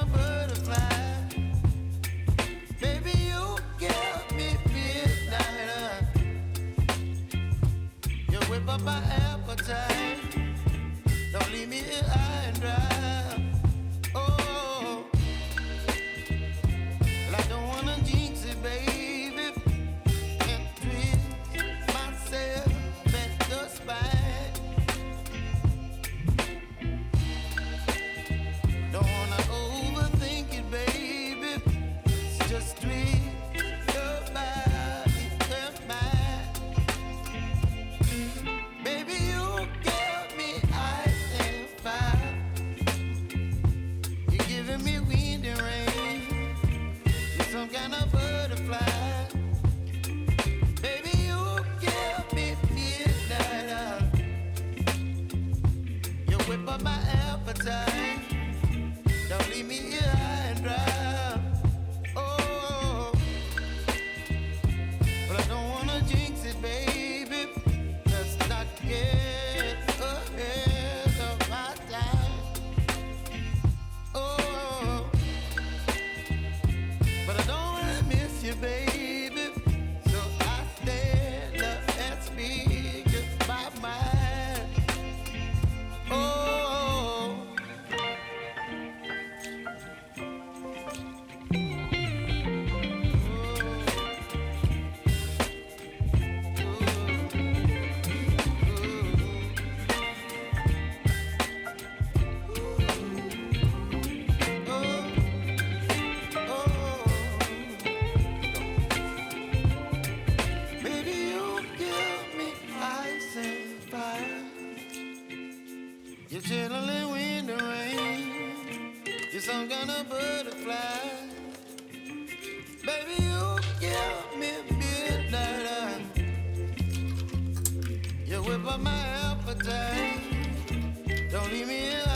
of butterfly. Baby, you give me midnight. You whip up my appetite. Don't leave me here high and dry. Oh, well, I don't wanna jinx it, baby, and twist myself at the spine. Don't wanna overthink it, baby. It's just twist your body and mine. Baby, you give me ice and fire. You're giving me wind and rain. You're some kind of butterfly. Baby, you give me midnight. You whip up my appetite. Don't leave me here high and dry. Oh, but I don't wanna jinx it, baby. Let's not get ahead of my time. Oh, but I don't wanna miss you, baby. So I stand up and speak my mind. Oh. Baby, you give me ice and fire. You're chilling wind and rain. You're some kind of butterfly. Baby, you give me midnight. You whip up my appetite. Don't leave me here